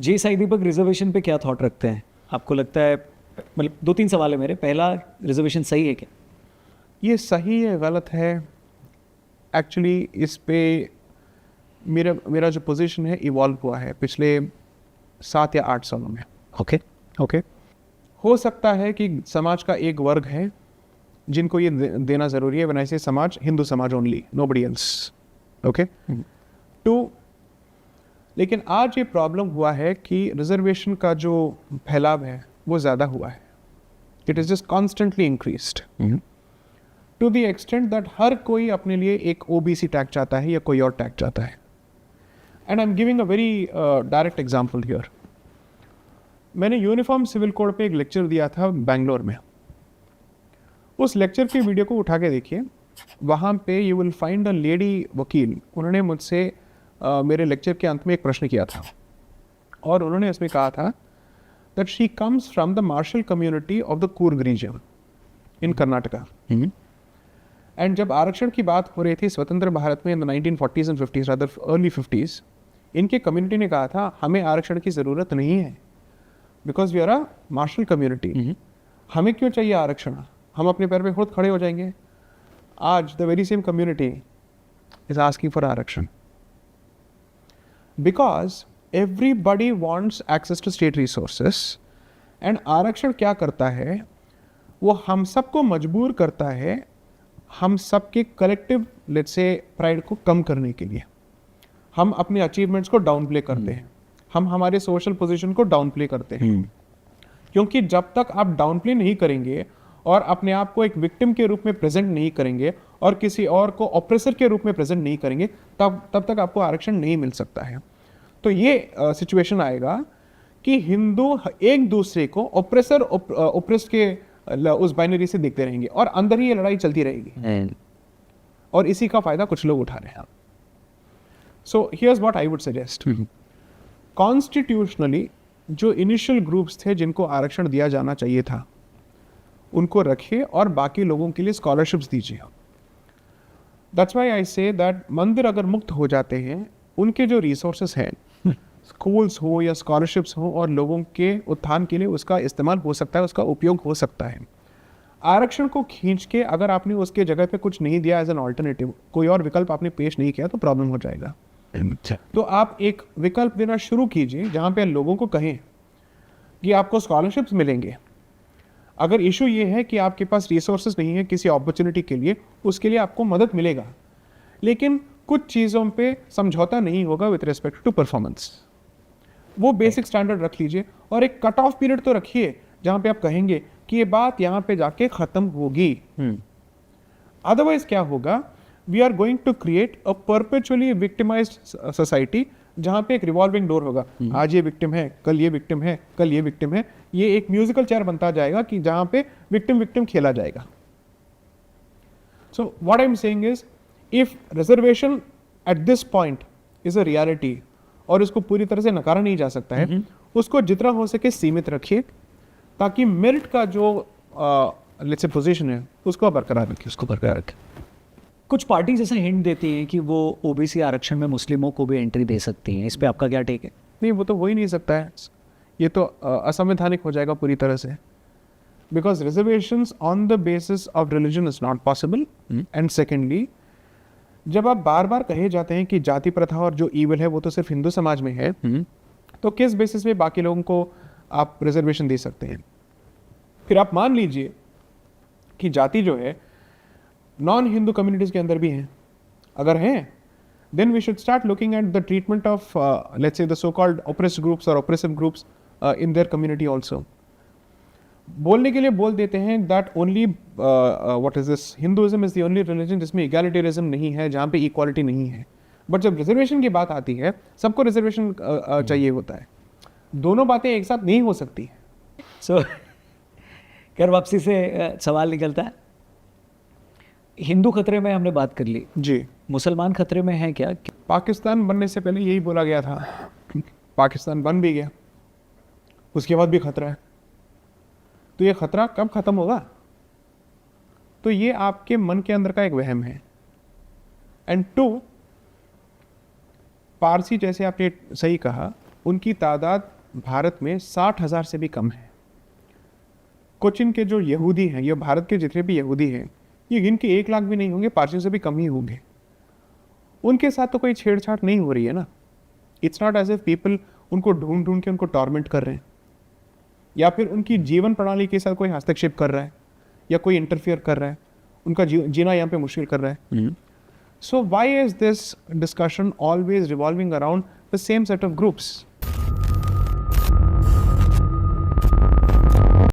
जे साई दीपक reservation पे क्या thought रखते हैं? आपको लगता है, मतलब 2-3 सवाल है मेरे। पहला, रिजर्वेशन सही है क्या? ये सही है गलत है, एक्चुअली इस पे मेरा जो पोजीशन है इवॉल्व हुआ है पिछले 7 या 8 सालों में। ओके। ओके, हो सकता है कि समाज का एक वर्ग है जिनको ये देना ज़रूरी है, बनाए से समाज, हिंदू समाज only, nobody else. Okay, too, लेकिन आज ये प्रॉब्लम हुआ है कि रिजर्वेशन का जो फैलाव है वो ज़्यादा हुआ है। It is just constantly increased to the extent that हर कोई अपने लिए एक ओबीसी टैग चाहता है या कोई और टैग चाहता है। And I am giving a very direct example here. मैंने यूनिफॉर्म सिविल कोड पे एक लेक्चर दिया था बेंगलोर में। उस लेक्चर की वीडियो को उठा के देखिए, वहाँ पे you will find a lady वकील। उन्होंने मुझसे मेरे लेक्चर के अंत में एक प्रश्न किया था और उन्होंने इसमें कहा था that she comes from the martial community of the Coorg region in Karnataka. And जब आरक्षण की बात हो रही थी स्वतंत्र भारत में in the 1940s and 50s, rather early 50s, इनके कम्युनिटी ने कहा था हमें आरक्षण की ज़रूरत नहीं है because we are a martial community. हमें क्यों चाहिए आरक्षण, हम अपने पैर पे खुद खड़े हो जाएंगे। आज the very same community is asking for आरक्षण because everybody wants access to state resources. And आरक्षण क्या करता है, वो हम सबको मजबूर करता है हम सबके कलेक्टिव लेट्स से प्राइड को कम करने के लिए। हम अपने अचीवमेंट्स को डाउन प्ले करते हैं, हम हमारे सोशल पोजीशन को डाउन प्ले करते हैं। क्योंकि जब तक आप डाउन प्ले नहीं करेंगे और अपने आप को एक विक्टिम के रूप में प्रेजेंट नहीं करेंगे और किसी और को ऑप्रेसर के रूप में प्रेजेंट नहीं करेंगे, तब तक आपको आरक्षण नहीं मिल सकता है। तो ये सिचुएशन आएगा कि हिंदू एक दूसरे को ऑप्रेसर ऑप्रेस्ड के उस बाइनरी से देखते रहेंगे और अंदर ही ये लड़ाई चलती रहेगी और इसी का फायदा कुछ लोग उठा रहे हैं। So here's what I would suggest. Constitutionally जो इनिशियल ग्रुप्स थे जिनको आरक्षण दिया जाना चाहिए था उनको रखिए और बाकी लोगों के लिए स्कॉलरशिप्स दीजिए। That's why I say that मंदिर अगर मुक्त हो जाते हैं, उनके जो रिसोर्सेस हैं, स्कूल्स हो या स्कॉलरशिप्स हो, और लोगों के उत्थान के लिए उसका इस्तेमाल हो सकता है, उसका उपयोग हो सकता है। आरक्षण को खींच के अगर आपने उसके जगह पे कुछ नहीं दिया एज एन ऑल्टरनेटिव, कोई और विकल्प आपने पेश नहीं किया, तो प्रॉब्लम हो जाएगा। तो आप एक विकल्प देना शुरू कीजिए जहाँ पे लोगों को कहें कि आपको स्कॉलरशिप्स मिलेंगे। अगर इशू ये है कि आपके पास रिसोर्सेज नहीं है किसी अपॉर्चुनिटी के लिए, उसके लिए आपको मदद मिलेगा, लेकिन कुछ चीज़ों पे समझौता नहीं होगा विथ रिस्पेक्ट टू परफॉर्मेंस। वो बेसिक स्टैंडर्ड रख लीजिए और एक कट ऑफ पीरियड तो रखिए जहाँ पे आप कहेंगे कि ये बात यहाँ पे जाके ख़त्म होगी। अदरवाइज क्या होगा, we are going to create a perpetually victimised society जहाँ पे एक रिवॉल्विंग डोर होगा। आज ये विक्टिम है, कल ये विक्टिम है, कल ये विक्टिम है। ये एक म्यूजिकल चेयर बनता जाएगा कि जहाँ पे विक्टिम विक्टिम खेला जाएगा। So what I am saying is, if reservation at this point is a reality और इसको पूरी तरह से नकारा नहीं जा सकता है, उसको जितना हो सके सीमित रखिए ताकि मेरिट का जो लेट्स से पोजीशन है उसको बरकरार रखिए। कुछ पार्टीज ऐसा हिंट देती हैं कि वो ओबीसी आरक्षण में मुस्लिमों को भी एंट्री दे सकती हैं। इस पे आपका क्या टेक है? नहीं, वो तो हो ही नहीं सकता है। ये तो असंवैधानिक हो जाएगा पूरी तरह से, because reservations on the basis of religion is not possible. And secondly, जब आप बार बार कहे जाते हैं कि जाति प्रथा और जो ईविल है वो तो सिर्फ हिंदू समाज में है, तो किस बेसिस पे बाकी लोगों को आप रिजर्वेशन दे सकते हैं? फिर आप मान लीजिए कि जाति जो है नॉन हिंदू कम्युनिटीज के अंदर भी हैं। अगर हैं, then we should start looking at the treatment of let's say the so-called oppressed groups or oppressive groups in their community also. बोलने के लिए बोल देते हैं that only what is this, Hinduism is the only religion जिसमें egalitarianism नहीं है, जहाँ पे equality नहीं है। बट जब रिजर्वेशन की बात आती है, सबको रिजर्वेशन चाहिए होता है। दोनों बातें एक साथ नहीं हो सकती। सो कर वापसी से सवाल निकलता है, हिंदू खतरे में हमने बात कर ली जी, मुसलमान खतरे में है क्या? पाकिस्तान बनने से पहले यही बोला गया था, पाकिस्तान बन भी गया, उसके बाद भी खतरा है। तो ये खतरा कब खत्म होगा? तो ये आपके मन के अंदर का एक वहम है। एंड टू, पारसी, जैसे आपने सही कहा, उनकी तादाद भारत में 60,000 से भी कम है। कोचिन के जो यहूदी हैं, ये भारत के जितने भी यहूदी हैं, ये गिनके 1 लाख भी नहीं होंगे, 500 से भी कम ही होंगे। उनके साथ तो कोई छेड़छाड़ नहीं हो रही है ना। It's not as if people उनको ढूंढ ढूंढ के उनको टॉर्मेंट कर रहे हैं, या फिर उनकी जीवन प्रणाली के साथ कोई हस्तक्षेप कर रहा है, या कोई इंटरफियर कर रहा है, उनका जीना यहाँ पे मुश्किल कर रहा है। So why is this discussion always revolving around the same set of groups?